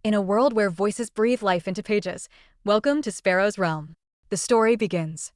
In a world where voices breathe life into pages, welcome to Sparrow's Realm. The story begins.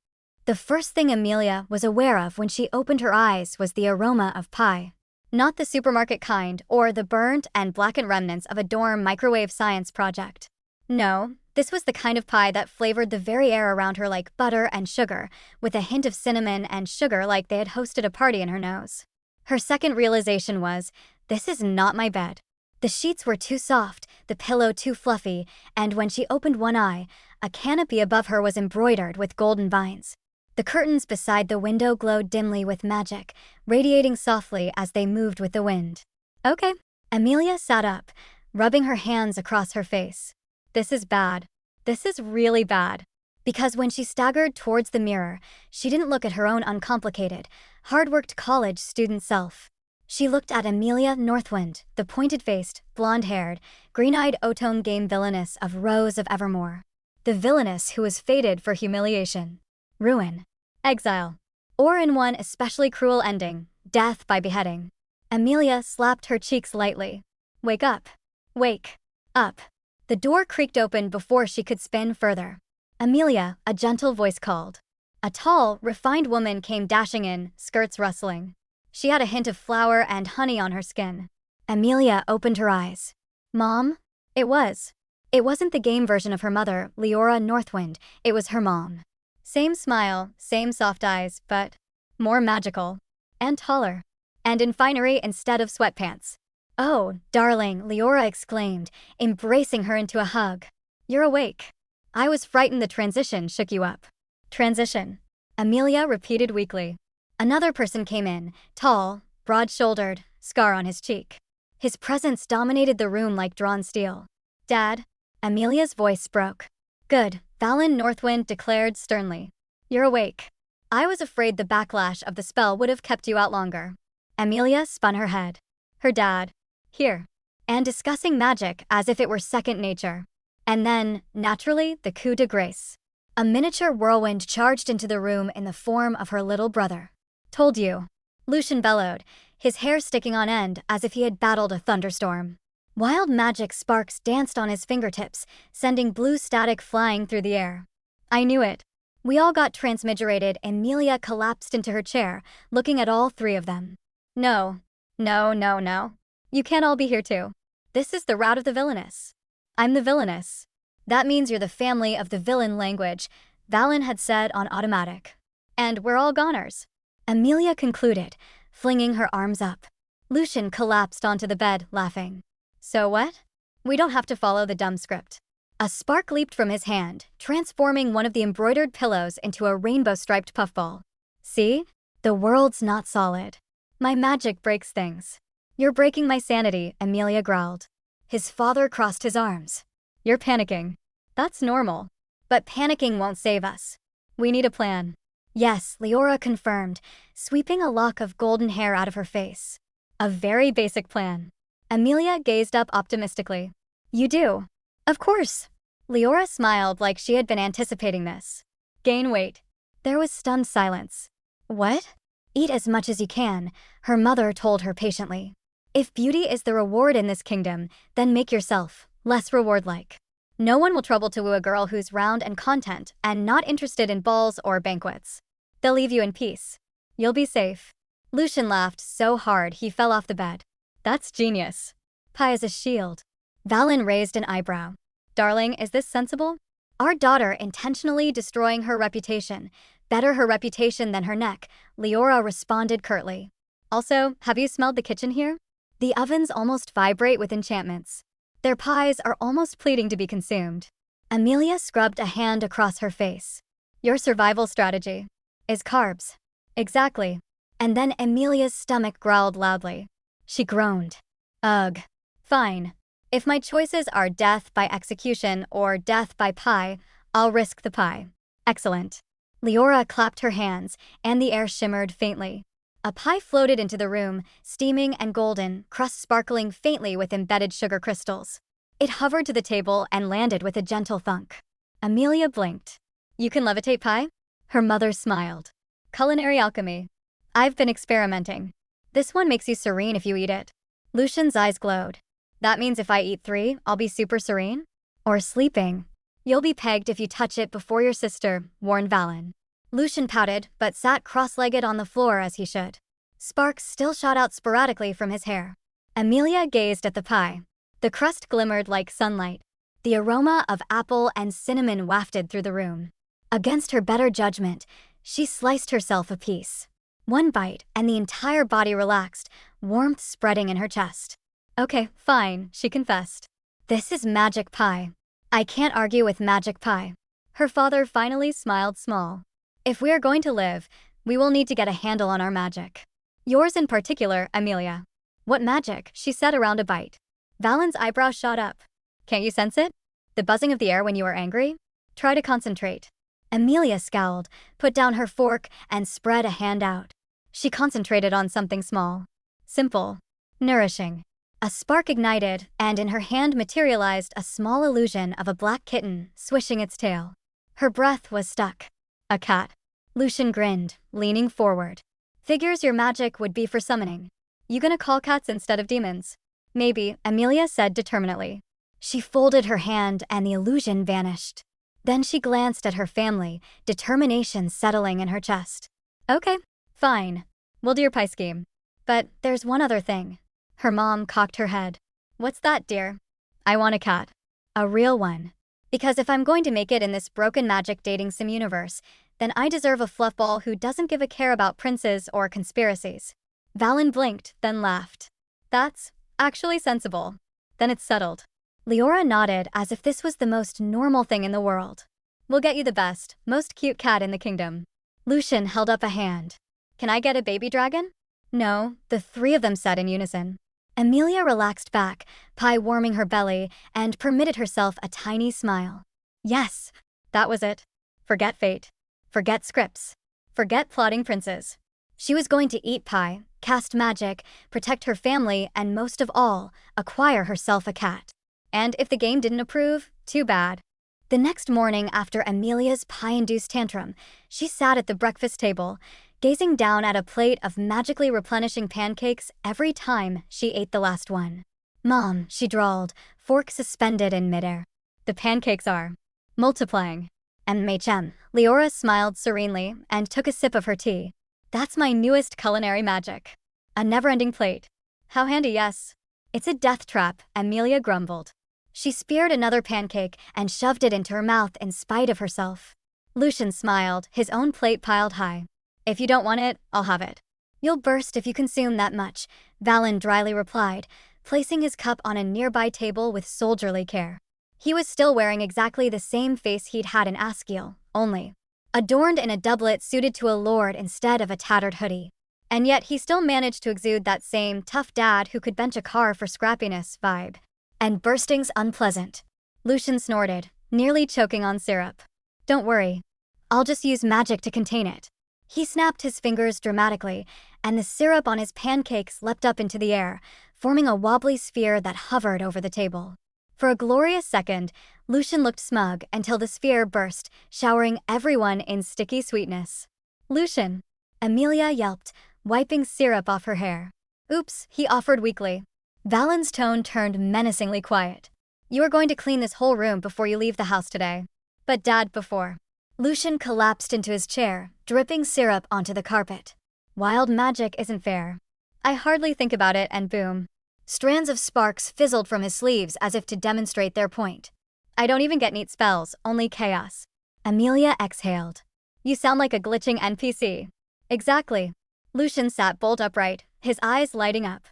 The first thing Emilia was aware of when she opened her eyes was the aroma of pie. Not the supermarket kind or the burnt and blackened remnants of a dorm microwave science project. No, this was the kind of pie that flavored the very air around her like butter and sugar, with a hint of cinnamon and sugar like they had hosted a party in her nose. Her second realization was, this is not my bed. The sheets were too soft, the pillow too fluffy, and when she opened one eye, a canopy above her was embroidered with golden vines. The curtains beside the window glowed dimly with magic, radiating softly as they moved with the wind. Okay. Emilia sat up, rubbing her hands across her face. This is bad. This is really bad. Because when she staggered towards the mirror, she didn't look at her own uncomplicated, hard-worked college student self. She looked at Emilia Northwind, the pointed-faced, blonde-haired, green-eyed Otone game villainess of Rose of Evermore. The villainess who was fated for humiliation, ruin, exile, or in one especially cruel ending, death by beheading. Emilia slapped her cheeks lightly. Wake up. Wake up. The door creaked open before she could spin further. Emilia, a gentle voice called. A tall, refined woman came dashing in, skirts rustling. She had a hint of flour and honey on her skin. Emilia opened her eyes. Mom? It wasn't the game version of her mother, Leora Northwind, it was her mom. Same smile, same soft eyes, but more magical. And taller. And in finery instead of sweatpants. Oh, darling, Leora exclaimed, embracing her into a hug. You're awake. I was frightened the transition shook you up. Transition. Emilia repeated weakly. Another person came in, tall, broad-shouldered, scar on his cheek. His presence dominated the room like drawn steel. Dad? Emilia's voice broke. Good, Villain Northwind declared sternly. You're awake. I was afraid the backlash of the spell would have kept you out longer. Emilia spun her head. Her dad. Here. And discussing magic as if it were second nature. And then, naturally, the coup de grace. A miniature whirlwind charged into the room in the form of her little brother. Told you. Lucian bellowed, his hair sticking on end as if he had battled a thunderstorm. Wild magic sparks danced on his fingertips, sending blue static flying through the air. I knew it. We all got transmigerated. Emilia collapsed into her chair, looking at all three of them. No. You can't all be here too. This is the route of the villainess. I'm the villainess. That means you're the family of the villain language, Valen had said on automatic. And we're all goners. Emilia concluded, flinging her arms up. Lucian collapsed onto the bed, laughing. So what? We don't have to follow the dumb script. A spark leaped from his hand, transforming one of the embroidered pillows into a rainbow-striped puffball. See? The world's not solid. My magic breaks things. You're breaking my sanity, Emilia growled. His father crossed his arms. You're panicking. That's normal. But panicking won't save us. We need a plan. Yes, Leora confirmed, sweeping a lock of golden hair out of her face. A very basic plan. Emilia gazed up optimistically. You do? Of course. Leora smiled like she had been anticipating this. Gain weight. There was stunned silence. What? Eat as much as you can, her mother told her patiently. If beauty is the reward in this kingdom, then make yourself less reward-like. No one will trouble to woo a girl who's round and content and not interested in balls or banquets. They'll leave you in peace. You'll be safe. Lucian laughed so hard he fell off the bed. That's genius. Pie is a shield. Valen raised an eyebrow. Darling, is this sensible? Our daughter intentionally destroying her reputation. Better her reputation than her neck, Leora responded curtly. Also, have you smelled the kitchen here? The ovens almost vibrate with enchantments. Their pies are almost pleading to be consumed. Emilia scrubbed a hand across her face. Your survival strategy is carbs. Exactly. And then Emilia's stomach growled loudly. She groaned. Ugh. Fine. If my choices are death by execution or death by pie, I'll risk the pie. Excellent. Leora clapped her hands, and the air shimmered faintly. A pie floated into the room, steaming and golden, crust sparkling faintly with embedded sugar crystals. It hovered to the table and landed with a gentle thunk. Emilia blinked. You can levitate pie? Her mother smiled. Culinary alchemy. I've been experimenting. This one makes you serene if you eat it. Lucian's eyes glowed. That means if I eat 3, I'll be super serene? Or sleeping? You'll be pegged if you touch it before your sister, warned Valen. Lucian pouted, but sat cross-legged on the floor as he should. Sparks still shot out sporadically from his hair. Emilia gazed at the pie. The crust glimmered like sunlight. The aroma of apple and cinnamon wafted through the room. Against her better judgment, she sliced herself a piece. One bite, and the entire body relaxed, warmth spreading in her chest. Okay, fine, she confessed. This is magic pie. I can't argue with magic pie. Her father finally smiled small. If we are going to live, we will need to get a handle on our magic. Yours in particular, Emilia. What magic? She said around a bite. Valen's eyebrow shot up. Can't you sense it? The buzzing of the air when you are angry? Try to concentrate. Emilia scowled, put down her fork, and spread a hand out. She concentrated on something small. Simple. Nourishing. A spark ignited, and in her hand materialized a small illusion of a black kitten swishing its tail. Her breath was stuck. A cat. Lucian grinned, leaning forward. Figures your magic would be for summoning. You gonna call cats instead of demons? Maybe, Emilia said determinedly. She folded her hand and the illusion vanished. Then she glanced at her family, determination settling in her chest. Okay, fine. We'll do your pie scheme. But there's one other thing. Her mom cocked her head. What's that, dear? I want a cat. A real one. Because if I'm going to make it in this broken magic dating sim universe, then I deserve a fluffball who doesn't give a care about princes or conspiracies. Valen blinked, then laughed. That's actually sensible. Then it's settled. Leora nodded as if this was the most normal thing in the world. We'll get you the best, most cute cat in the kingdom. Lucian held up a hand. Can I get a baby dragon? No, the 3 of them said in unison. Emilia relaxed back, pie warming her belly, and permitted herself a tiny smile. Yes, that was it. Forget fate. Forget scripts. Forget plotting princes. She was going to eat pie, cast magic, protect her family, and most of all, acquire herself a cat. And if the game didn't approve, too bad. The next morning after Emilia's pie-induced tantrum, she sat at the breakfast table, gazing down at a plate of magically replenishing pancakes every time she ate the last one. Mom, she drawled, fork suspended in midair. The pancakes are multiplying. MHM. Leora smiled serenely and took a sip of her tea. That's my newest culinary magic. A never-ending plate. How handy, yes. It's a death trap, Emilia grumbled. She speared another pancake and shoved it into her mouth in spite of herself. Lucian smiled, his own plate piled high. If you don't want it, I'll have it. You'll burst if you consume that much, Valen dryly replied, placing his cup on a nearby table with soldierly care. He was still wearing exactly the same face he'd had in Askeal, only adorned in a doublet suited to a lord instead of a tattered hoodie. And yet he still managed to exude that same tough dad who could bench a car for scrappiness vibe. And bursting's unpleasant. Lucian snorted, nearly choking on syrup. Don't worry. I'll just use magic to contain it. He snapped his fingers dramatically, and the syrup on his pancakes leapt up into the air, forming a wobbly sphere that hovered over the table. For a glorious second, Lucian looked smug until the sphere burst, showering everyone in sticky sweetness. Lucian! Emilia yelped, wiping syrup off her hair. Oops, he offered weakly. Valen's tone turned menacingly quiet. You are going to clean this whole room before you leave the house today. But Dad before. Lucian collapsed into his chair, dripping syrup onto the carpet. Wild magic isn't fair. I hardly think about it and boom. Strands of sparks fizzled from his sleeves as if to demonstrate their point. I don't even get neat spells, only chaos. Emilia exhaled. You sound like a glitching NPC. Exactly. Lucian sat bolt upright, his eyes lighting up.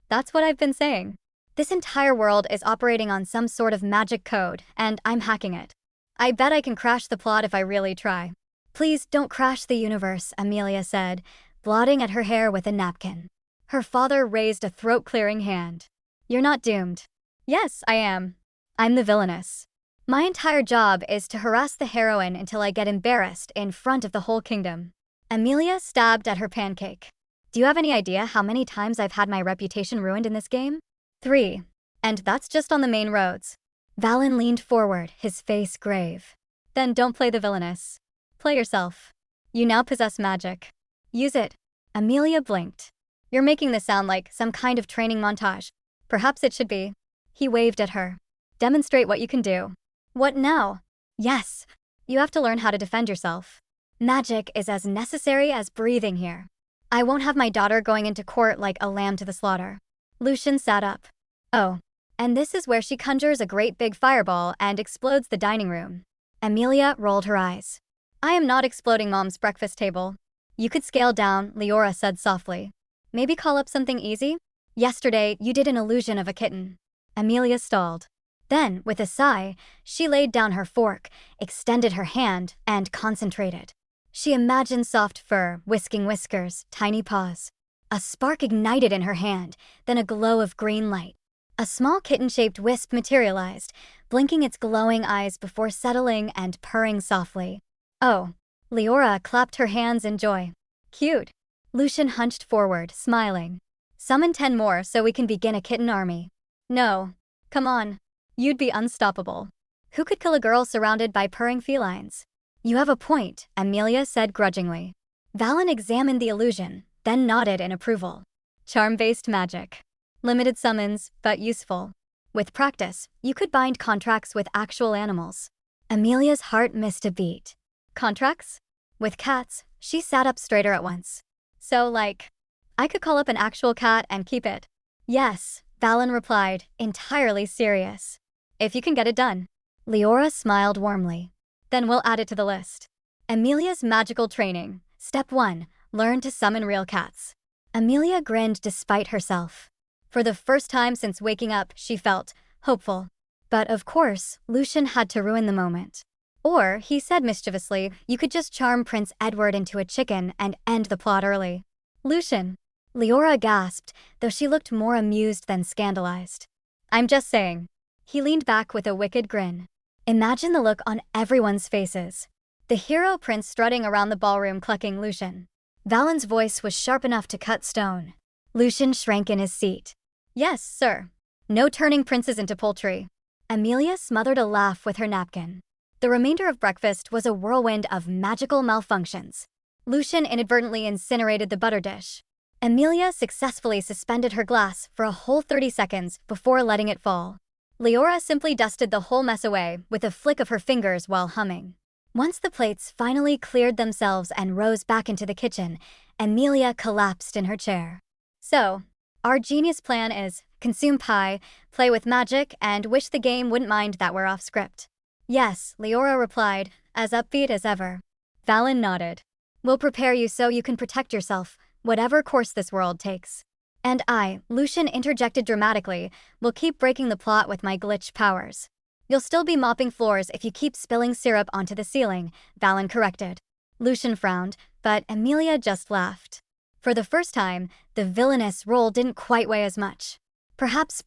That's what I've been saying. This entire world is operating on some sort of magic code, and I'm hacking it. I bet I can crash the plot if I really try. Please don't crash the universe, Emilia said, blotting at her hair with a napkin. Her father raised a throat-clearing hand. You're not doomed. Yes, I am. I'm the villainess. My entire job is to harass the heroine until I get embarrassed in front of the whole kingdom. Emilia stabbed at her pancake. Do you have any idea how many times I've had my reputation ruined in this game? 3. And that's just on the main roads. Valen leaned forward, his face grave. Then don't play the villainess. Play yourself. You now possess magic. Use it. Emilia blinked. You're making this sound like some kind of training montage. Perhaps it should be. He waved at her. Demonstrate what you can do. What now? Yes. You have to learn how to defend yourself. Magic is as necessary as breathing here. I won't have my daughter going into court like a lamb to the slaughter. Lucian sat up. Oh. And this is where she conjures a great big fireball and explodes the dining room. Emilia rolled her eyes. I am not exploding Mom's breakfast table. You could scale down, Leora said softly. Maybe call up something easy? Yesterday, you did an illusion of a kitten. Emilia stalled. Then, with a sigh, she laid down her fork, extended her hand, and concentrated. She imagined soft fur, whisking whiskers, tiny paws. A spark ignited in her hand, then a glow of green light. A small kitten-shaped wisp materialized, blinking its glowing eyes before settling and purring softly. Oh. Leora clapped her hands in joy. Cute. Lucian hunched forward, smiling. Summon 10 more so we can begin a kitten army. No. Come on. You'd be unstoppable. Who could kill a girl surrounded by purring felines? You have a point, Emilia said grudgingly. Valen examined the illusion, then nodded in approval. Charm-based magic. Limited summons, but useful. With practice, you could bind contracts with actual animals. Emilia's heart missed a beat. Contracts? With cats, she sat up straighter at once. So, like, I could call up an actual cat and keep it. Yes, Valen replied, entirely serious. If you can get it done. Leora smiled warmly. Then we'll add it to the list. Emilia's magical training. Step 1. Learn to summon real cats. Emilia grinned despite herself. For the first time since waking up, she felt hopeful. But of course, Lucian had to ruin the moment. Or, he said mischievously, you could just charm Prince Edward into a chicken and end the plot early. Lucian. Leora gasped, though she looked more amused than scandalized. I'm just saying. He leaned back with a wicked grin. Imagine the look on everyone's faces. The hero prince strutting around the ballroom clucking Lucian. Valen's voice was sharp enough to cut stone. Lucian shrank in his seat. Yes, sir. No turning princes into poultry. Emilia smothered a laugh with her napkin. The remainder of breakfast was a whirlwind of magical malfunctions. Lucian inadvertently incinerated the butter dish. Emilia successfully suspended her glass for a whole 30 seconds before letting it fall. Leora simply dusted the whole mess away with a flick of her fingers while humming. Once the plates finally cleared themselves and rose back into the kitchen, Emilia collapsed in her chair. So, our genius plan is consume pie, play with magic, and wish the game wouldn't mind that we're off script. Yes, Leora replied, as upbeat as ever. Valen nodded. We'll prepare you so you can protect yourself, whatever course this world takes. And I, Lucian interjected dramatically, will keep breaking the plot with my glitch powers. You'll still be mopping floors if you keep spilling syrup onto the ceiling, Valen corrected. Lucian frowned, but Emilia just laughed. For the first time, the villainess role didn't quite weigh as much. Perhaps,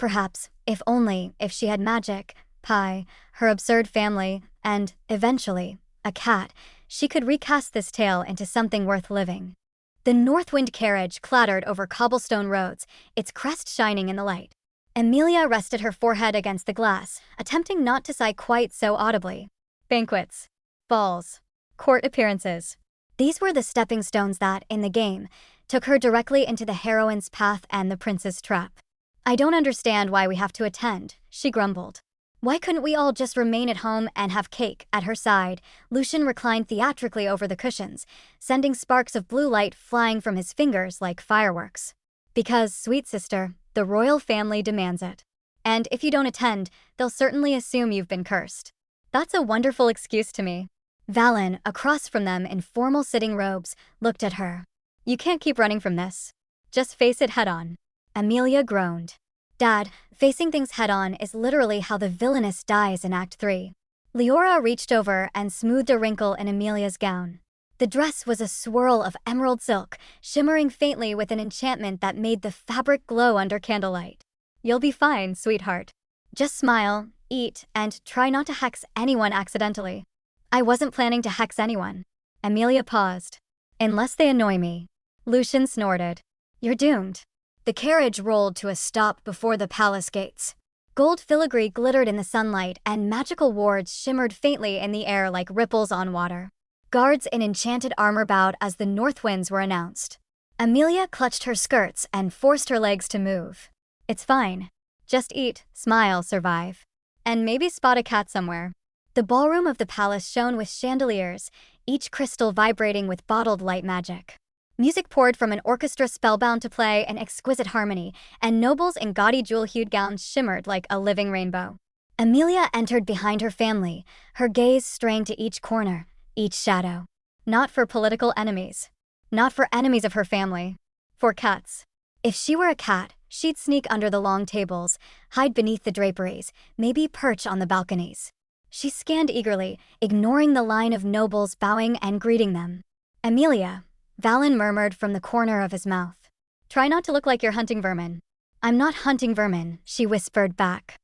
if only, if she had magic, pie, her absurd family, and, eventually, a cat, she could recast this tale into something worth living. The Northwind carriage clattered over cobblestone roads, its crest shining in the light. Emilia rested her forehead against the glass, attempting not to sigh quite so audibly. Banquets. Balls. Court appearances. These were the stepping stones that, in the game, took her directly into the heroine's path and the prince's trap. I don't understand why we have to attend, she grumbled. Why couldn't we all just remain at home and have cake? At her side, Lucian reclined theatrically over the cushions, sending sparks of blue light flying from his fingers like fireworks. Because, sweet sister, the royal family demands it. And if you don't attend, they'll certainly assume you've been cursed. That's a wonderful excuse to me. Valen, across from them in formal sitting robes, looked at her. You can't keep running from this. Just face it head on. Emilia groaned. Dad, facing things head-on is literally how the villainess dies in Act 3. Leora reached over and smoothed a wrinkle in Emilia's gown. The dress was a swirl of emerald silk, shimmering faintly with an enchantment that made the fabric glow under candlelight. You'll be fine, sweetheart. Just smile, eat, and try not to hex anyone accidentally. I wasn't planning to hex anyone. Emilia paused. Unless they annoy me. Lucian snorted. You're doomed. The carriage rolled to a stop before the palace gates. Gold filigree glittered in the sunlight and magical wards shimmered faintly in the air like ripples on water. Guards in enchanted armor bowed as the Northwinds were announced. Emilia clutched her skirts and forced her legs to move. It's fine. Just eat, smile, survive. And maybe spot a cat somewhere. The ballroom of the palace shone with chandeliers, each crystal vibrating with bottled light magic. Music poured from an orchestra spellbound to play an exquisite harmony, and nobles in gaudy jewel-hued gowns shimmered like a living rainbow. Emilia entered behind her family, her gaze straying to each corner, each shadow. Not for political enemies. Not for enemies of her family. For cats. If she were a cat, she'd sneak under the long tables, hide beneath the draperies, maybe perch on the balconies. She scanned eagerly, ignoring the line of nobles bowing and greeting them. Emilia, Valen murmured from the corner of his mouth. Try not to look like you're hunting vermin. I'm not hunting vermin, she whispered back.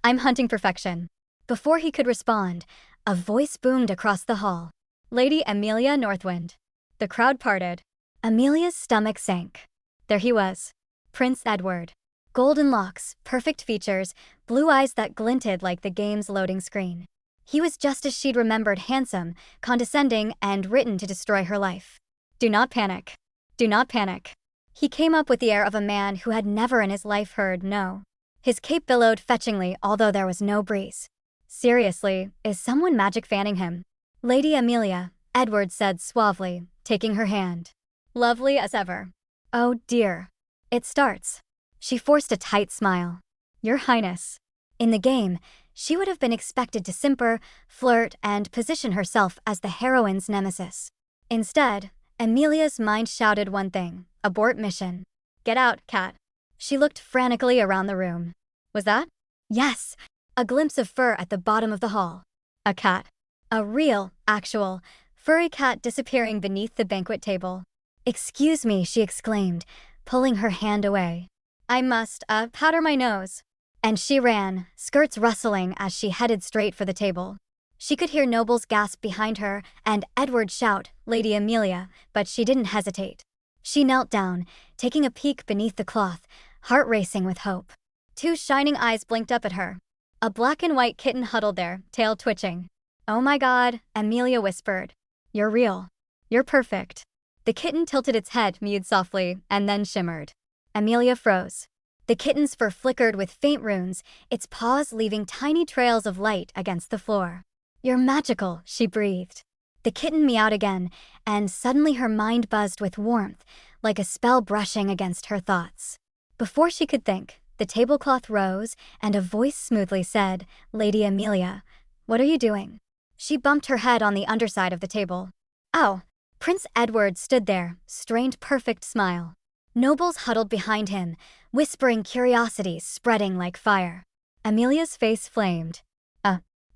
I'm hunting perfection. Before he could respond, a voice boomed across the hall. Lady Emilia Northwind. The crowd parted. Emilia's stomach sank. There he was. Prince Edward. Golden locks, perfect features, blue eyes that glinted like the game's loading screen. He was just as she'd remembered, handsome, condescending, and written to destroy her life. Do not panic. Do not panic. He came up with the air of a man who had never in his life heard no. His cape billowed fetchingly, although there was no breeze. Seriously, is someone magic fanning him? Lady Emilia, Edward said suavely, taking her hand. Lovely as ever. Oh dear. It starts. She forced a tight smile. Your Highness. In the game, she would have been expected to simper, flirt, and position herself as the heroine's nemesis. Instead, Emilia's mind shouted one thing: abort mission. Get out, cat. She looked frantically around the room. Was that? Yes. A glimpse of fur at the bottom of the hall. A cat. A real, actual, furry cat disappearing beneath the banquet table. Excuse me, she exclaimed, pulling her hand away. I must, powder my nose. And she ran, skirts rustling as she headed straight for the table. She could hear nobles gasp behind her and Edward shout, Lady Emilia, but she didn't hesitate. She knelt down, taking a peek beneath the cloth, heart racing with hope. Two shining eyes blinked up at her. A black and white kitten huddled there, tail twitching. Oh my God, Emilia whispered. You're real. You're perfect. The kitten tilted its head, mewed softly, and then shimmered. Emilia froze. The kitten's fur flickered with faint runes, its paws leaving tiny trails of light against the floor. You're magical, she breathed. The kitten meowed again, and suddenly her mind buzzed with warmth, like a spell brushing against her thoughts. Before she could think, the tablecloth rose, and a voice smoothly said, Lady Emilia, what are you doing? She bumped her head on the underside of the table. Ow! Prince Edward stood there, strained perfect smile. Nobles huddled behind him, whispering curiosities spreading like fire. Emilia's face flamed.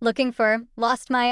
Looking for, lost my,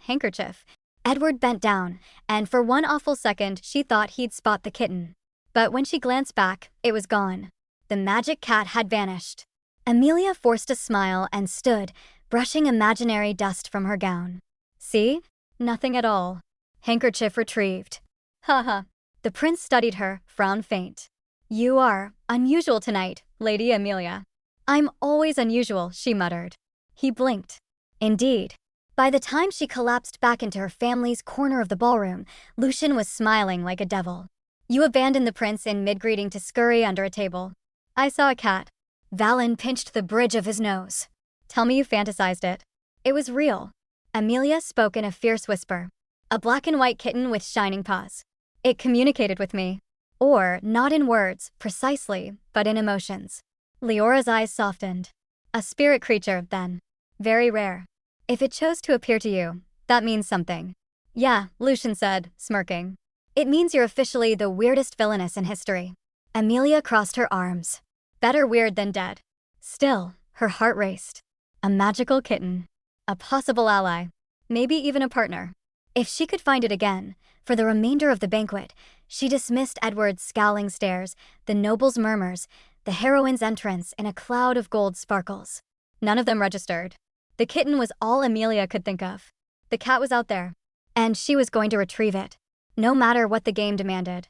handkerchief. Edward bent down, and for one awful second she thought he'd spot the kitten. But when she glanced back, it was gone. The magic cat had vanished. Emilia forced a smile and stood, brushing imaginary dust from her gown. See? Nothing at all. Handkerchief retrieved. Haha. The prince studied her, frown faint. You are unusual tonight, Lady Emilia. I'm always unusual, she muttered. He blinked. Indeed. By the time she collapsed back into her family's corner of the ballroom, Lucian was smiling like a devil. You abandoned the prince in mid-greeting to scurry under a table. I saw a cat. Valen pinched the bridge of his nose. Tell me you fantasized it. It was real. Emilia spoke in a fierce whisper. A black and white kitten with shining paws. It communicated with me. Or, not in words, precisely, but in emotions. Leora's eyes softened. A spirit creature, then. Very rare. If it chose to appear to you, that means something. Yeah, Lucian said, smirking. It means you're officially the weirdest villainess in history. Emilia crossed her arms. Better weird than dead. Still, her heart raced. A magical kitten. A possible ally. Maybe even a partner. If she could find it again, for the remainder of the banquet, she dismissed Edward's scowling stares, the noble's murmurs, the heroine's entrance in a cloud of gold sparkles. None of them registered. The kitten was all Emilia could think of. The cat was out there, and she was going to retrieve it, no matter what the game demanded.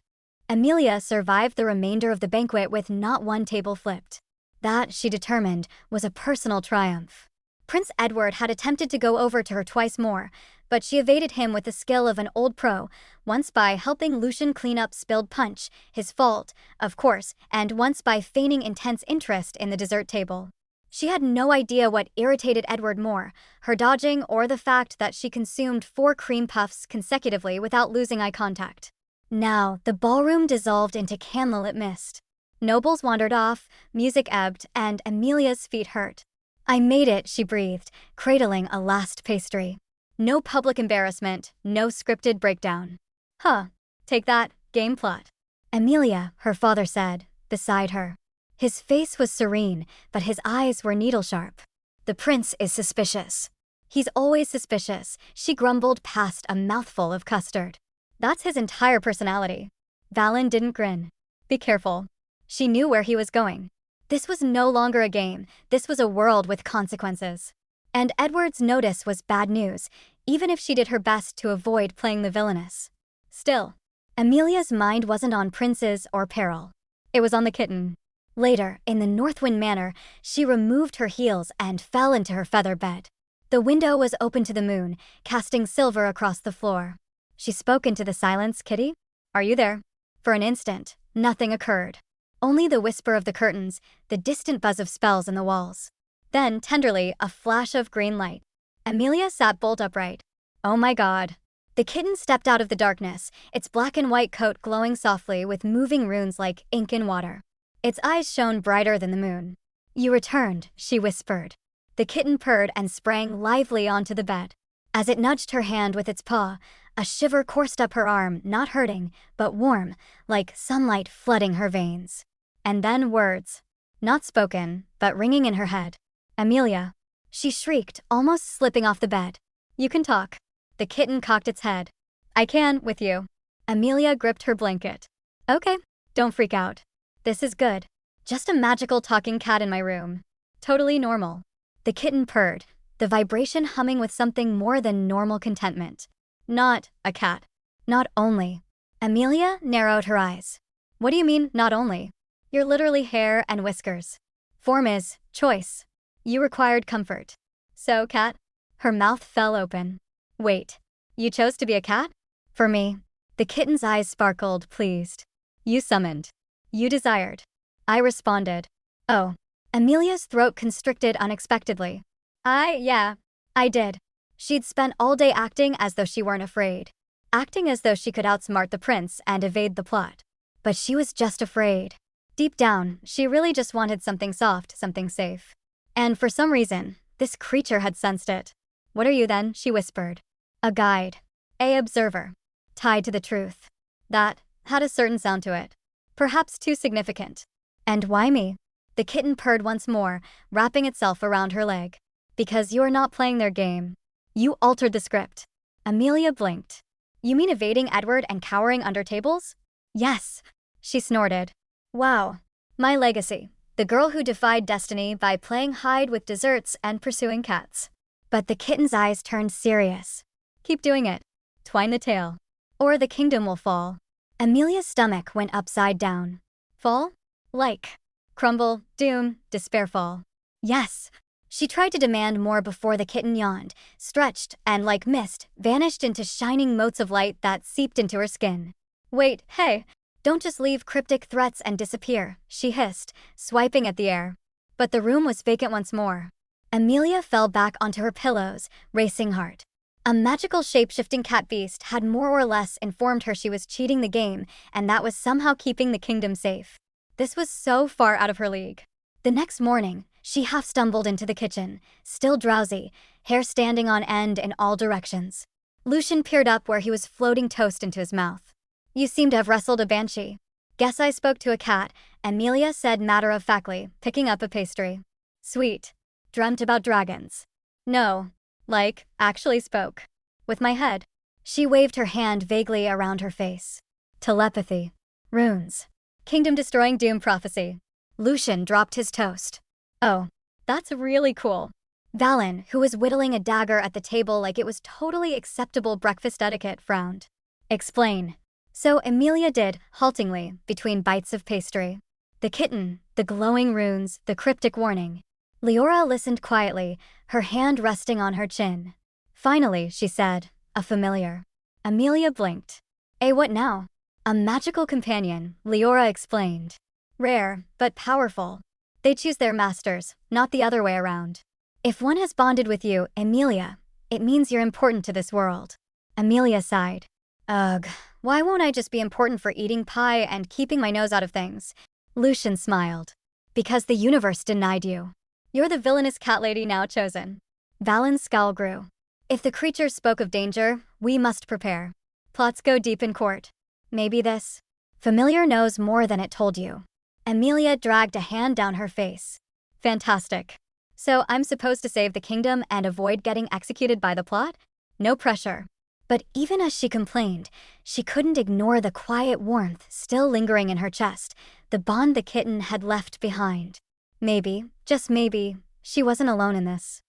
Emilia survived the remainder of the banquet with not one table flipped. That, she determined, was a personal triumph. Prince Edward had attempted to go over to her twice more, but she evaded him with the skill of an old pro, once by helping Lucian clean up spilled punch, his fault, of course, and once by feigning intense interest in the dessert table. She had no idea what irritated Edward more, her dodging or the fact that she consumed 4 cream puffs consecutively without losing eye contact. Now, the ballroom dissolved into candlelit mist. Nobles wandered off, music ebbed, and Emilia's feet hurt. "I made it," she breathed, cradling a last pastry. No public embarrassment, no scripted breakdown. "Huh. Take that, game plot." "Emilia," her father said, beside her. His face was serene, but his eyes were needle-sharp. "The prince is suspicious." "He's always suspicious," she grumbled past a mouthful of custard. "That's his entire personality." Valen didn't grin. "Be careful." She knew where he was going. This was no longer a game, this was a world with consequences. And Edward's notice was bad news, even if she did her best to avoid playing the villainess. Still, Emilia's mind wasn't on princes or peril. It was on the kitten. Later, in the Northwind manor, she removed her heels and fell into her feather bed. The window was open to the moon, casting silver across the floor. She spoke into the silence. "Kitty? Are you there?" For an instant, nothing occurred. Only the whisper of the curtains, the distant buzz of spells in the walls. Then, tenderly, a flash of green light. Emilia sat bolt upright. "Oh my God." The kitten stepped out of the darkness, its black and white coat glowing softly with moving runes like ink in water. Its eyes shone brighter than the moon. "You returned," she whispered. The kitten purred and sprang lively onto the bed. As it nudged her hand with its paw, a shiver coursed up her arm, not hurting, but warm, like sunlight flooding her veins. And then words. Not spoken, but ringing in her head. "Emilia." She shrieked, almost slipping off the bed. "You can talk." The kitten cocked its head. "I can, with you." Emilia gripped her blanket. "Okay, don't freak out. This is good. Just a magical talking cat in my room. Totally normal." The kitten purred, the vibration humming with something more than normal contentment. "Not a cat." "Not only." Emilia narrowed her eyes. "What do you mean, not only?" "You're literally hair and whiskers. Form is choice. You required comfort. So, cat?" Her mouth fell open. "Wait, you chose to be a cat?" "For me." The kitten's eyes sparkled, pleased. "You summoned. You desired." I responded. "Oh." Emilia's throat constricted unexpectedly. Yeah, I did." She'd spent all day acting as though she weren't afraid. Acting as though she could outsmart the prince and evade the plot. But she was just afraid. Deep down, she really just wanted something soft, something safe. And for some reason, this creature had sensed it. "What are you then?" she whispered. "A guide. A observer. Tied to the truth." That had a certain sound to it. Perhaps too significant. "And why me?" The kitten purred once more, wrapping itself around her leg. "Because you are not playing their game. You altered the script." Emilia blinked. "You mean evading Edward and cowering under tables?" "Yes." She snorted. "Wow. My legacy. The girl who defied destiny by playing hide with desserts and pursuing cats." But the kitten's eyes turned serious. "Keep doing it. Twine the tail. Or the kingdom will fall." Emilia's stomach went upside down. "Fall? Like? Crumble, doom, despair fall." "Yes." She tried to demand more before the kitten yawned, stretched, and like mist, vanished into shining motes of light that seeped into her skin. "Wait, hey, don't just leave cryptic threats and disappear," she hissed, swiping at the air. But the room was vacant once more. Emilia fell back onto her pillows, racing heart. A magical shape-shifting cat beast had more or less informed her she was cheating the game, and that was somehow keeping the kingdom safe. This was so far out of her league. The next morning, she half stumbled into the kitchen, still drowsy, hair standing on end in all directions. Lucian peered up where he was floating toast into his mouth. "You seem to have wrestled a banshee." "Guess I spoke to a cat," Emilia said matter-of-factly, picking up a pastry. "Sweet. Dreamt about dragons." "No. Like, actually spoke. With my head." She waved her hand vaguely around her face. "Telepathy. Runes. Kingdom-destroying doom prophecy." Lucian dropped his toast. "Oh, that's really cool." Valen, who was whittling a dagger at the table like it was totally acceptable breakfast etiquette, frowned. "Explain." So Emilia did, haltingly, between bites of pastry. The kitten, the glowing runes, the cryptic warning. Leora listened quietly, her hand resting on her chin. Finally, she said, "A familiar." Emilia blinked. What now?" "A magical companion," Leora explained. "Rare, but powerful. They choose their masters, not the other way around. If one has bonded with you, Emilia, it means you're important to this world. Emilia sighed. Ugh, why won't I just be important for eating pie and keeping my nose out of things? Lucian smiled. Because the universe denied you. You're the villainous cat lady now chosen. Valen's scowl grew. If the creature spoke of danger, we must prepare. Plots go deep in court. Maybe this familiar knows more than it told you. Emilia dragged a hand down her face. Fantastic. So I'm supposed to save the kingdom and avoid getting executed by the plot? No pressure. But even as she complained, she couldn't ignore the quiet warmth still lingering in her chest, the bond the kitten had left behind. Maybe, just maybe, she wasn't alone in this.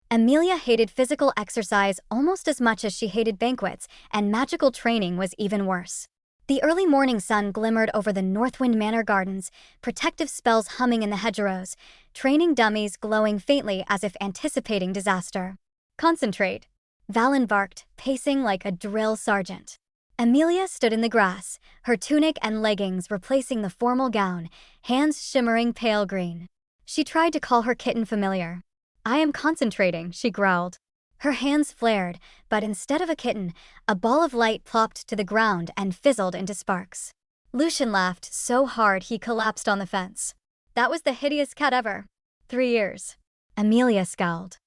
Emilia hated physical exercise almost as much as she hated banquets, and magical training was even worse. The early morning sun glimmered over the Northwind Manor gardens, protective spells humming in the hedgerows, training dummies glowing faintly as if anticipating disaster. Concentrate. Valen barked, pacing like a drill sergeant. Emilia stood in the grass, her tunic and leggings replacing the formal gown, hands shimmering pale green. She tried to call her kitten familiar. I am concentrating, she growled. Her hands flared, but instead of a kitten, a ball of light plopped to the ground and fizzled into sparks. Lucian laughed so hard he collapsed on the fence. That was the hideous cat ever. 3 years. Emilia scowled.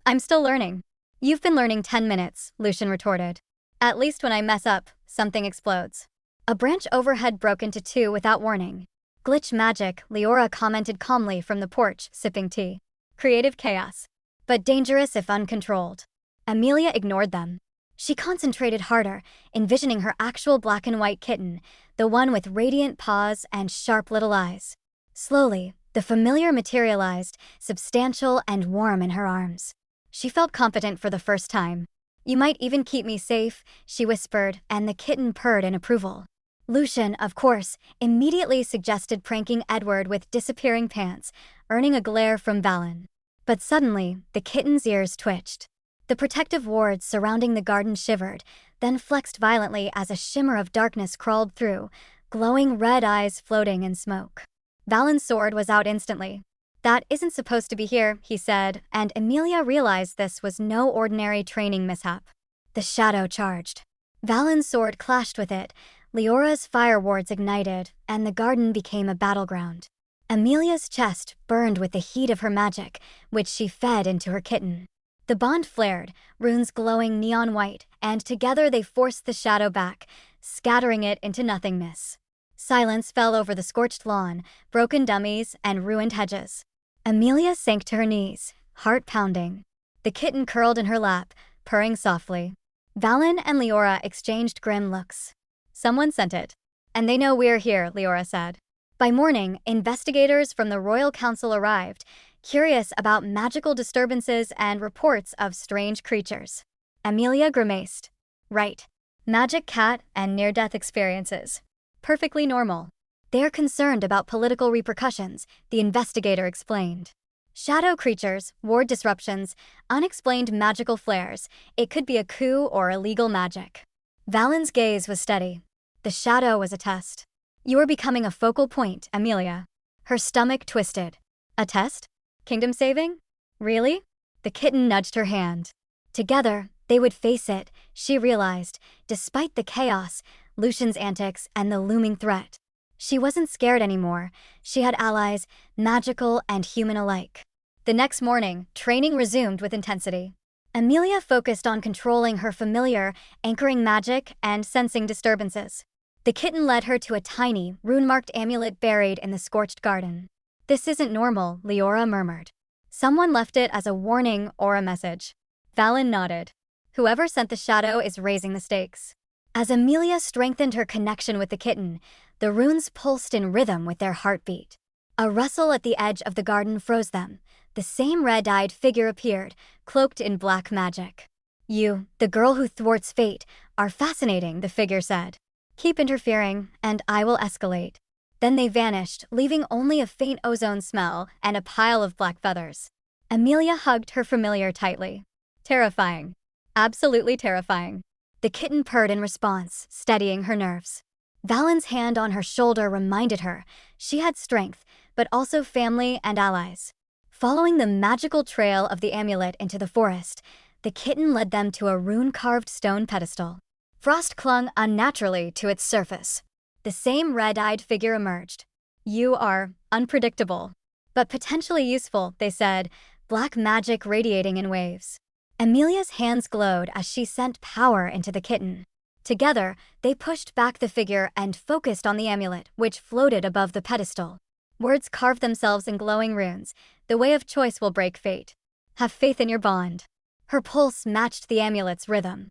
I'm still learning. You've been learning 10 minutes, Lucian retorted. At least when I mess up, something explodes. A branch overhead broke into two without warning. Glitch magic, Leora commented calmly from the porch, sipping tea. Creative chaos. But dangerous if uncontrolled. Emilia ignored them. She concentrated harder, envisioning her actual black and white kitten, the one with radiant paws and sharp little eyes. Slowly, the familiar materialized, substantial and warm in her arms. She felt confident for the first time. You might even keep me safe, she whispered, and the kitten purred in approval. Lucian, of course, immediately suggested pranking Edward with disappearing pants, earning a glare from Valen. But suddenly, the kitten's ears twitched. The protective wards surrounding the garden shivered, then flexed violently as a shimmer of darkness crawled through, glowing red eyes floating in smoke. Valen's sword was out instantly. That isn't supposed to be here, he said, and Emilia realized this was no ordinary training mishap. The shadow charged. Valen's sword clashed with it, Leora's fire wards ignited, and the garden became a battleground. Emilia's chest burned with the heat of her magic, which she fed into her kitten. The bond flared, runes glowing neon white, and together they forced the shadow back, scattering it into nothingness. Silence fell over the scorched lawn, broken dummies, and ruined hedges. Emilia sank to her knees, heart pounding. The kitten curled in her lap, purring softly. Valen and Leora exchanged grim looks. Someone sent it. And they know we're here, Leora said. By morning, investigators from the Royal Council arrived, curious about magical disturbances and reports of strange creatures. Emilia grimaced. Right. Magic cat and near-death experiences. Perfectly normal. They're concerned about political repercussions, the investigator explained. Shadow creatures, ward disruptions, unexplained magical flares. It could be a coup or illegal magic. Valen's gaze was steady. The shadow was a test. You are becoming a focal point, Emilia. Her stomach twisted. A test? Kingdom saving? Really? The kitten nudged her hand. Together, they would face it, she realized, despite the chaos, Lucian's antics, and the looming threat. She wasn't scared anymore. She had allies, magical and human alike. The next morning, training resumed with intensity. Emilia focused on controlling her familiar, anchoring magic, and sensing disturbances. The kitten led her to a tiny, rune-marked amulet buried in the scorched garden. This isn't normal, Leora murmured. Someone left it as a warning or a message. Valen nodded. Whoever sent the shadow is raising the stakes. As Emilia strengthened her connection with the kitten, the runes pulsed in rhythm with their heartbeat. A rustle at the edge of the garden froze them. The same red-eyed figure appeared, cloaked in black magic. You, the girl who thwarts fate, are fascinating, the figure said. Keep interfering, and I will escalate. Then they vanished, leaving only a faint ozone smell and a pile of black feathers. Emilia hugged her familiar tightly. Terrifying. Absolutely terrifying. The kitten purred in response, steadying her nerves. Valen's hand on her shoulder reminded her she had strength, but also family and allies. Following the magical trail of the amulet into the forest, the kitten led them to a rune-carved stone pedestal. Frost clung unnaturally to its surface. The same red-eyed figure emerged. "You are unpredictable, but potentially useful," they said, black magic radiating in waves. Emilia's hands glowed as she sent power into the kitten. Together, they pushed back the figure and focused on the amulet, which floated above the pedestal. Words carved themselves in glowing runes. "The way of choice will break fate. Have faith in your bond." Her pulse matched the amulet's rhythm.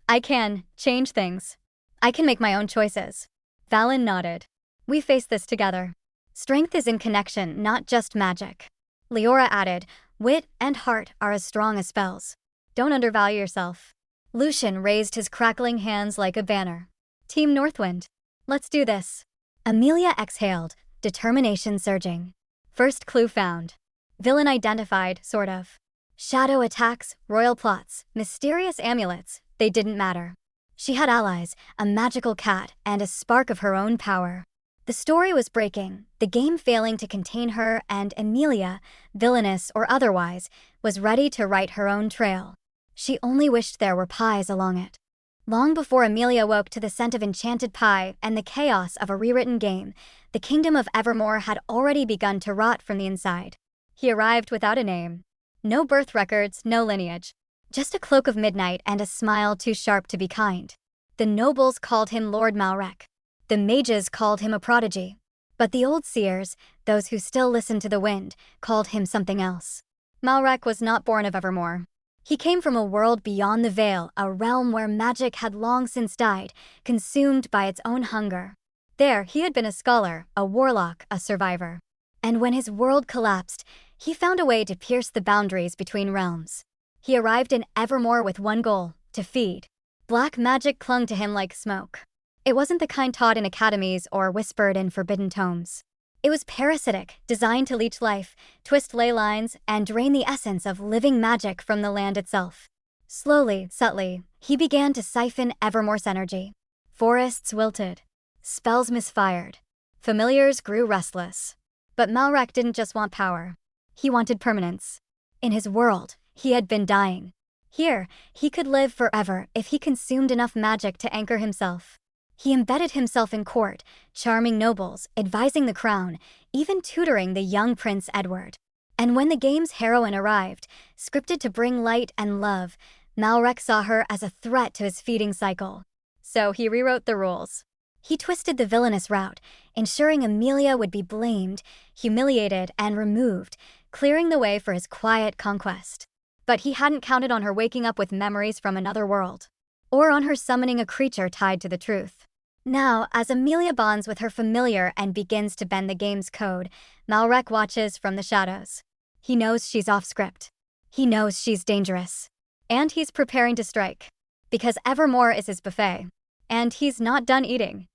"I can change things. I can make my own choices." Valen nodded. "We face this together. Strength is in connection, not just magic." Leora added, "Wit and heart are as strong as spells. Don't undervalue yourself." Lucian raised his crackling hands like a banner. "Team Northwind, let's do this." Emilia exhaled, determination surging. First clue found. Villain identified, sort of. Shadow attacks, royal plots, mysterious amulets, they didn't matter. She had allies, a magical cat, and a spark of her own power. The story was breaking, the game failing to contain her, and Emilia, villainous or otherwise, was ready to write her own trail. She only wished there were pies along it. Long before Emilia woke to the scent of enchanted pie and the chaos of a rewritten game, the kingdom of Evermore had already begun to rot from the inside. He arrived without a name. No birth records, no lineage. Just a cloak of midnight and a smile too sharp to be kind. The nobles called him Lord Malrek. The mages called him a prodigy. But the old seers, those who still listened to the wind, called him something else. Malrek was not born of Evermore. He came from a world beyond the Veil, a realm where magic had long since died, consumed by its own hunger. There, he had been a scholar, a warlock, a survivor. And when his world collapsed, he found a way to pierce the boundaries between realms. He arrived in Evermore with one goal, to feed. Black magic clung to him like smoke. It wasn't the kind taught in academies or whispered in forbidden tomes. It was parasitic, designed to leech life, twist ley lines, and drain the essence of living magic from the land itself. Slowly, subtly, he began to siphon Evermore's energy. Forests wilted. Spells misfired. Familiars grew restless. But Malrek didn't just want power. He wanted permanence. In his world, he had been dying. Here, he could live forever if he consumed enough magic to anchor himself. He embedded himself in court, charming nobles, advising the crown, even tutoring the young Prince Edward. And when the game's heroine arrived, scripted to bring light and love, Malrek saw her as a threat to his feeding cycle. So he rewrote the rules. He twisted the villainous route, ensuring Emilia would be blamed, humiliated, and removed, clearing the way for his quiet conquest. But he hadn't counted on her waking up with memories from another world, or on her summoning a creature tied to the truth. Now, as Emilia bonds with her familiar and begins to bend the game's code, Malrek watches from the shadows. He knows she's off script. He knows she's dangerous. And he's preparing to strike. Because Evermore is his buffet. And he's not done eating.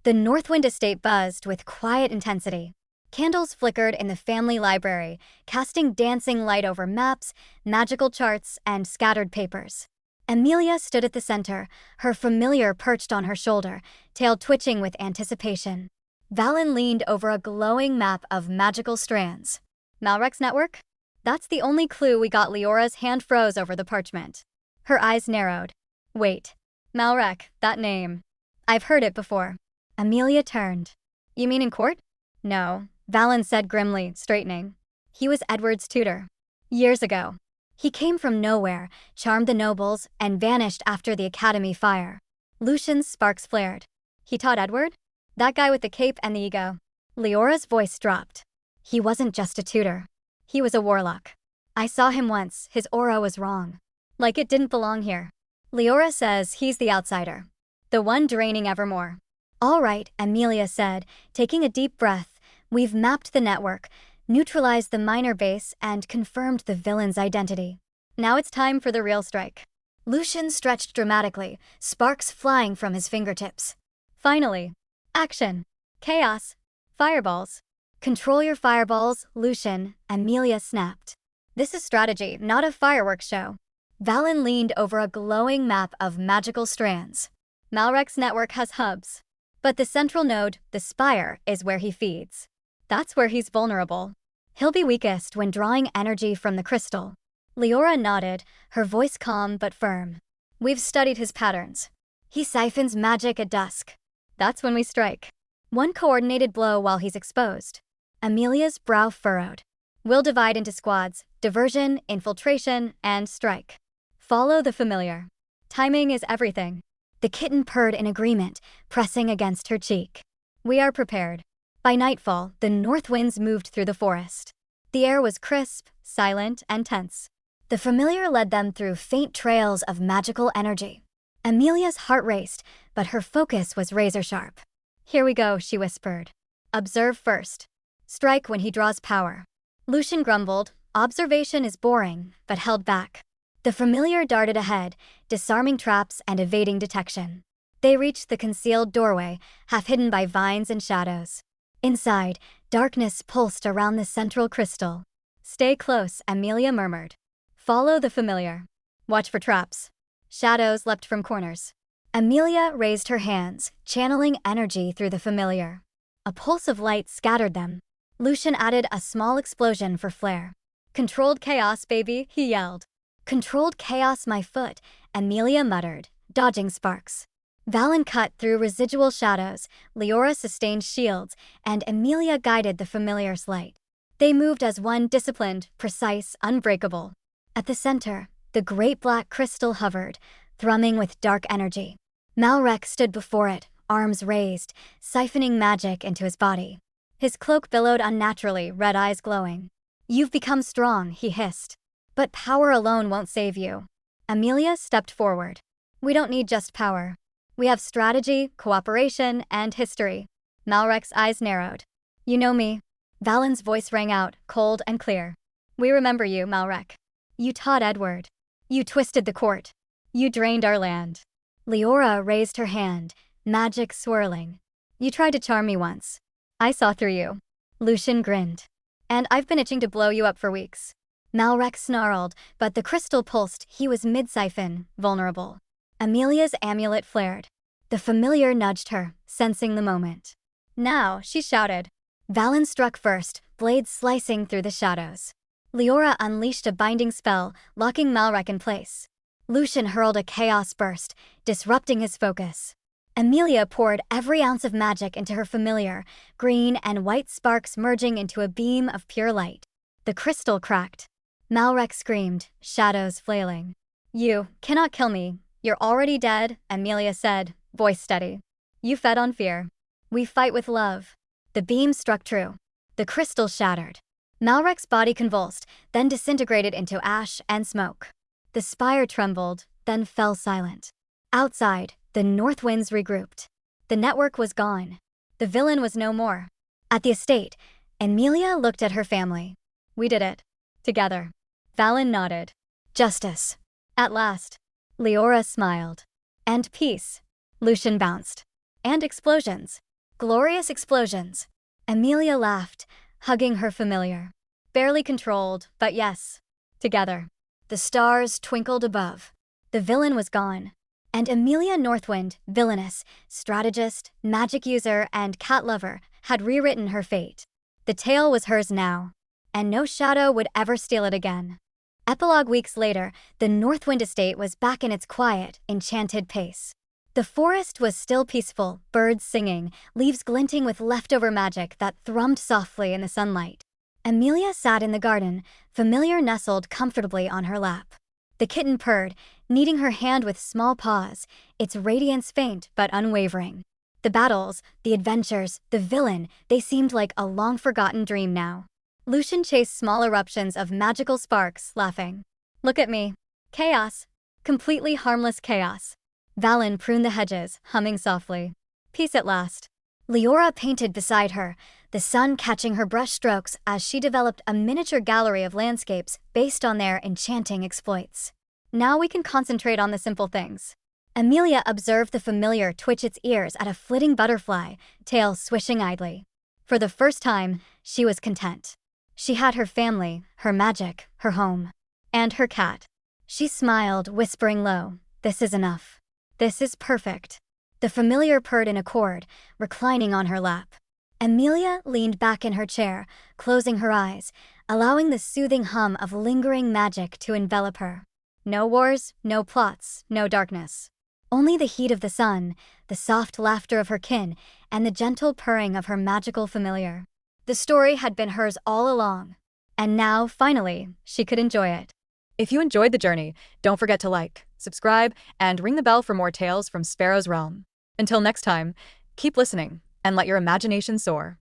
The Northwind estate buzzed with quiet intensity. Candles flickered in the family library, casting dancing light over maps, magical charts, and scattered papers. Emilia stood at the center, her familiar perched on her shoulder, tail twitching with anticipation. Valen leaned over a glowing map of magical strands. Malrek's network? That's the only clue we got. Leora's hand froze over the parchment. Her eyes narrowed. Wait. Malrek, that name. I've heard it before. Emilia turned. You mean in court? No, Valen said grimly, straightening. He was Edward's tutor. Years ago. He came from nowhere, charmed the nobles, and vanished after the academy fire. Lucian's sparks flared. He taught Edward? That guy with the cape and the ego. Leora's voice dropped. He wasn't just a tutor. He was a warlock. I saw him once, his aura was wrong. Like it didn't belong here. Leora says he's the outsider. The one draining Evermore. All right, Emilia said, taking a deep breath. We've mapped the network, neutralized the minor base, and confirmed the villain's identity. Now it's time for the real strike. Lucian stretched dramatically, sparks flying from his fingertips. Finally. Action. Chaos. Fireballs. Control your fireballs, Lucian, Emilia snapped. This is strategy, not a fireworks show. Valen leaned over a glowing map of magical strands. Malrek's network has hubs. But the central node, the spire, is where he feeds. That's where he's vulnerable. He'll be weakest when drawing energy from the crystal. Leora nodded, her voice calm but firm. We've studied his patterns. He siphons magic at dusk. That's when we strike. One coordinated blow while he's exposed. Emilia's brow furrowed. We'll divide into squads: diversion, infiltration, and strike. Follow the familiar. Timing is everything. The kitten purred in agreement, pressing against her cheek. We are prepared. By nightfall, the north winds moved through the forest. The air was crisp, silent, and tense. The familiar led them through faint trails of magical energy. Emilia's heart raced, but her focus was razor-sharp. Here we go, she whispered. Observe first. Strike when he draws power. Lucian grumbled. Observation is boring, but held back. The familiar darted ahead, disarming traps and evading detection. They reached the concealed doorway, half hidden by vines and shadows. Inside, darkness pulsed around the central crystal. Stay close, Emilia murmured. Follow the familiar. Watch for traps. Shadows leapt from corners. Emilia raised her hands, channeling energy through the familiar. A pulse of light scattered them. Lucian added a small explosion for flair. Controlled chaos, baby, he yelled. Controlled chaos, my foot, Emilia muttered, dodging sparks. Valen cut through residual shadows, Leora sustained shields, and Emilia guided the familiar's light. They moved as one, disciplined, precise, unbreakable. At the center, the great black crystal hovered, thrumming with dark energy. Malrek stood before it, arms raised, siphoning magic into his body. His cloak billowed unnaturally, red eyes glowing. You've become strong, he hissed. But power alone won't save you. Emilia stepped forward. We don't need just power. We have strategy, cooperation, and history. Malrek's eyes narrowed. You know me. Valen's voice rang out, cold and clear. We remember you, Malrek. You taught Edward. You twisted the court. You drained our land. Leora raised her hand, magic swirling. You tried to charm me once. I saw through you. Lucian grinned. And I've been itching to blow you up for weeks. Malrek snarled, but the crystal pulsed. He was mid-siphon, vulnerable. Emilia's amulet flared. The familiar nudged her, sensing the moment. Now, she shouted. Valen struck first, blades slicing through the shadows. Leora unleashed a binding spell, locking Malrek in place. Lucian hurled a chaos burst, disrupting his focus. Emilia poured every ounce of magic into her familiar, green and white sparks merging into a beam of pure light. The crystal cracked. Malrek screamed, shadows flailing. You cannot kill me. You're already dead, Emilia said, voice steady. You fed on fear. We fight with love. The beam struck true. The crystal shattered. Malrek's body convulsed, then disintegrated into ash and smoke. The spire trembled, then fell silent. Outside, the north winds regrouped. The network was gone. The villain was no more. At the estate, Emilia looked at her family. We did it. Together. Valen nodded. Justice. At last. Leora smiled. And peace. Lucian bounced. And explosions. Glorious explosions. Emilia laughed, hugging her familiar. Barely controlled, but yes. Together. The stars twinkled above. The villain was gone. And Emilia Northwind, Villainess, strategist, magic user, and cat lover, had rewritten her fate. The tale was hers now. And no shadow would ever steal it again. Epilogue weeks later, the Northwind estate was back in its quiet, enchanted pace. The forest was still peaceful, birds singing, leaves glinting with leftover magic that thrummed softly in the sunlight. Emilia sat in the garden, familiar nestled comfortably on her lap. The kitten purred, kneading her hand with small paws, its radiance faint but unwavering. The battles, the adventures, the villain, they seemed like a long-forgotten dream now. Lucian chased small eruptions of magical sparks, laughing. Look at me. Chaos. Completely harmless chaos. Valen pruned the hedges, humming softly. Peace at last. Leora painted beside her, the sun catching her brush strokes as she developed a miniature gallery of landscapes based on their enchanting exploits. Now we can concentrate on the simple things. Emilia observed the familiar twitch its ears at a flitting butterfly, tail swishing idly. For the first time, she was content. She had her family, her magic, her home. And her cat. She smiled, whispering low, "This is enough. This is perfect." The familiar purred in accord, reclining on her lap. Emilia leaned back in her chair, closing her eyes, allowing the soothing hum of lingering magic to envelop her. No wars, no plots, no darkness. Only the heat of the sun, the soft laughter of her kin, and the gentle purring of her magical familiar. The story had been hers all along, and now, finally, she could enjoy it. If you enjoyed the journey, don't forget to like, subscribe, and ring the bell for more tales from Sparrow's Realm. Until next time, keep listening and let your imagination soar.